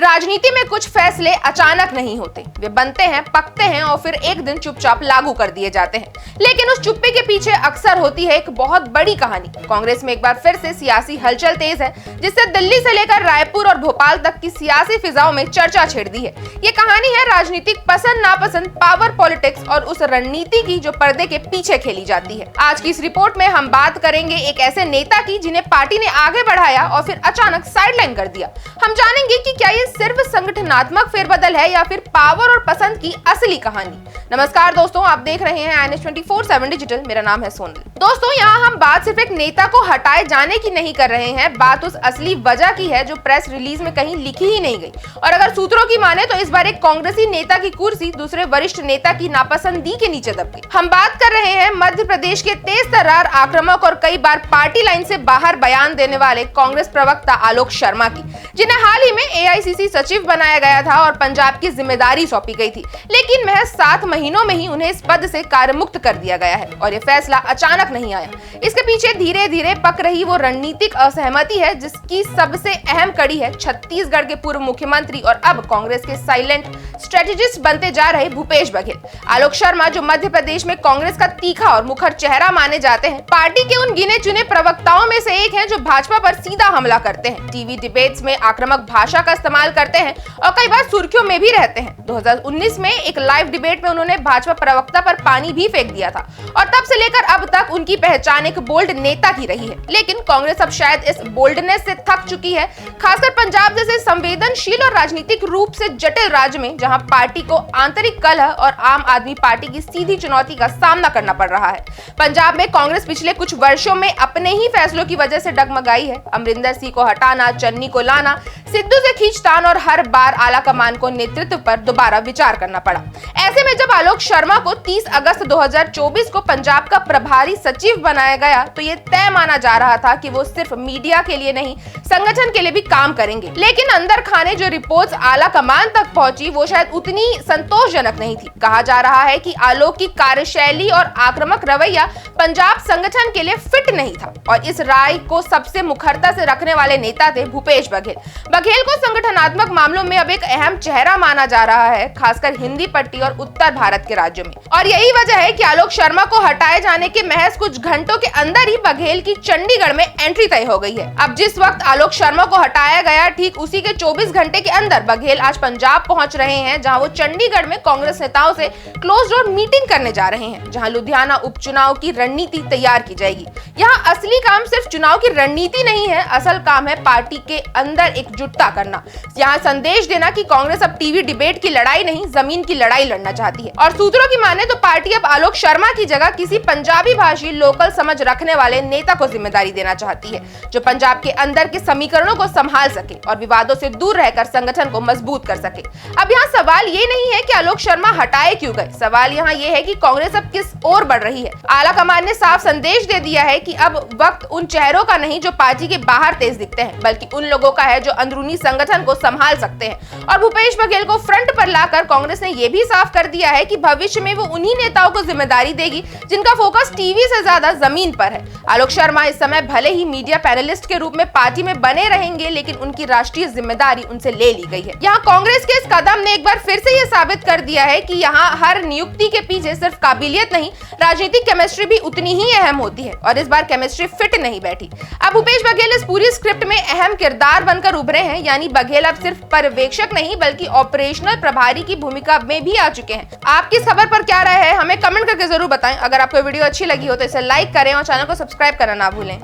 राजनीति में कुछ फैसले अचानक नहीं होते, वे बनते हैं, पकते हैं और फिर एक दिन चुपचाप लागू कर दिए जाते हैं। लेकिन उस चुप्पी के पीछे अक्सर होती है एक बहुत बड़ी कहानी। कांग्रेस में एक बार फिर से सियासी हलचल तेज है, जिससे दिल्ली से लेकर रायपुर और भोपाल तक की सियासी फिजाओं में चर्चा छेड़ दी है। ये कहानी है राजनीतिक पसंद नापसंद, पावर पॉलिटिक्स और उस रणनीति की जो पर्दे के पीछे खेली जाती है। आज की इस रिपोर्ट में हम बात करेंगे एक ऐसे नेता की जिन्हें पार्टी ने आगे बढ़ाया और फिर अचानक साइडलाइन कर दिया। हम जानेंगे कि क्या ये सिर्फ संगठनात्मक फेरबदल है या फिर पावर और पसंद की असली कहानी। नमस्कार दोस्तों, आप देख रहे हैं INS 24/7 डिजिटल। मेरा नाम है सोनल। दोस्तों, यहाँ हम बात सिर्फ एक नेता को हटाए जाने की नहीं कर रहे हैं, बात उस असली वजह की है जो प्रेस रिलीज में कहीं लिखी ही नहीं गई। और अगर सूत्रों की माने तो इस बार एक कांग्रेसी नेता की कुर्सी दूसरे वरिष्ठ नेता की नापसंदी के नीचे दब गई। हम बात कर रहे हैं मध्य प्रदेश के तेज तर्रार, आक्रामक और कई बार पार्टी लाइन से बाहर बयान देने वाले कांग्रेस प्रवक्ता आलोक शर्मा की, जिन्हें हाल ही में AICC सचिव बनाया गया था और पंजाब की जिम्मेदारी सौंपी गई थी। लेकिन महज 7 महीनों में ही उन्हें इस पद से कार्यमुक्त कर दिया गया है और ये फैसला अचानक नहीं आया। इसके पीछे धीरे धीरे पक रही वो रणनीतिक असहमति है, जिसकी सबसे अहम कड़ी है छत्तीसगढ़ के पूर्व मुख्यमंत्री और अब कांग्रेस के साइलेंट स्ट्रेटेजिस्ट बनते जा रहे भूपेश बघेल। आलोक शर्मा, जो मध्य प्रदेश में कांग्रेस का तीखा और मुखर चेहरा माने जाते हैं, पार्टी के उन गिने चुने प्रवक्ताओं में से एक हैं जो भाजपा पर सीधा हमला करते हैं, टीवी डिबेट्स में आक्रामक भाषा का इस्तेमाल करते हैं और कई बार सुर्खियों में भी रहते हैं। 2019 में एक लाइव डिबेट में उन्होंने भाजपा प्रवक्ता पर पानी भी फेंक दिया था और तब से लेकर अब तक उनकी पहचान एक बोल्ड नेता की रही है। लेकिन कांग्रेस अब शायद इस बोल्डनेस से थक चुकी है, खासकर पंजाब जैसे संवेदनशील और राजनीतिक रूप से जटिल राज्य में, जहां पार्टी को आंतरिक कलह और आम आदमी पार्टी की सीधी चुनौती का सामना करना पड़ रहा है। पंजाब में कांग्रेस पिछले कुछ वर्षों में अपने ही फैसलों की वजह से डगमगाई है। अमरिंदर सिंह को हटाना, चन्नी को लाना, सिद्धू से खींचतान और हर बार आला कमान को नेतृत्व पर दोबारा विचार करना पड़ा। ऐसे में जब आलोक शर्मा को 30 अगस्त 2024 को पंजाब का प्रभारी सचिव बनाया गया तो ये तय माना जा रहा था कि वो सिर्फ मीडिया के लिए नहीं, संगठन के लिए भी काम करेंगे। लेकिन अंदर खाने जो रिपोर्ट्स आला कमान तक पहुंची वो शायद उतनी संतोषजनक नहीं थी। कहा जा रहा है कि आलोक की कार्यशैली और आक्रामक रवैया पंजाब संगठन के लिए फिट नहीं था और इस राय को सबसे मुखरता से रखने वाले नेता थे भूपेश बघेल। बघेल को संगठनात्मक मामलों में अब एक अहम चेहरा माना जा रहा है, खासकर हिंदी पट्टी और उत्तर भारत के राज्यों में। और यही वजह है कि आलोक शर्मा को हटाए जाने के महज कुछ घंटों के अंदर ही बघेल की चंडीगढ़ में एंट्री तय हो गई है। अब जिस वक्त आलोक शर्मा को हटाया गया, ठीक उसी के 24 घंटे के अंदर बघेल आज पंजाब पहुंच रहे हैं, जहां वो चंडीगढ़ में कांग्रेस नेताओं से क्लोज डोर मीटिंग करने जा रहे हैं, जहां लुधियाना उपचुनाव की रणनीति तैयार की जाएगी। यहाँ असली काम सिर्फ चुनाव की रणनीति नहीं है, असल काम है पार्टी के अंदर एकजुटता करना। यहाँ संदेश देना कि कांग्रेस अब टीवी डिबेट की लड़ाई नहीं, जमीन की लड़ाई लड़ना चाहती है। और सूत्रों की माने तो पार्टी अब आलोक शर्मा की जगह किसी पंजाबी भाषी लोकल समझ रखने वाले नेता को जिम्मेदारी देना चाहती है, जो पंजाब के अंदर के समीकरणों को संभाल सके और विवादों से दूर रहकर संगठन को मजबूत कर सके। अब यहाँ सवाल ये नहीं है कि आलोक शर्मा हटाए क्यों गए, सवाल यहाँ ये है कि कांग्रेस अब किस ओर बढ़ रही है। आला कमान ने साफ संदेश दे दिया है कि अब वक्त उन चेहरों का नहीं जो पार्टी के बाहर तेज दिखते हैं, बल्कि उन लोगों का है जो अंदरूनी संगठन को संभाल सकते हैं। और भूपेश बघेल को फ्रंट पर लाकर कांग्रेस ने यह भी साफ कर दिया है कि भविष्य में वो उन्हीं नेताओं को जिम्मेदारी देगी जिनका फोकस टीवी से ज्यादा जमीन पर है। आलोक शर्मा इस समय भले ही मीडिया पैनलिस्ट के रूप में पार्टी में बने रहेंगे, लेकिन उनकी राष्ट्रीय जिम्मेदारी उनसे ले ली गई है। यहाँ कांग्रेस के इस कदम ने एक बार फिर से ये साबित कर दिया है कि यहाँ हर नियुक्ति के पीछे सिर्फ काबिलियत नहीं, राजनीतिक केमिस्ट्री भी उतनी ही अहम होती है और इस बार केमिस्ट्री फिट नहीं बैठी। अब भूपेश बघेल इस पूरी स्क्रिप्ट में अहम किरदार बनकर उभरे हैं, यानी बघेल अब सिर्फ पर्यवेक्षक नहीं बल्कि ऑपरेशनल प्रभारी की भूमिका में भी आ चुके हैं। आपकी इस खबर पर क्या राय है, हमें कमेंट करके जरूर बताएं। अगर आपको वीडियो अच्छी लगी हो तो इसे लाइक करें और चैनल को सब्सक्राइब करना ना भूलें।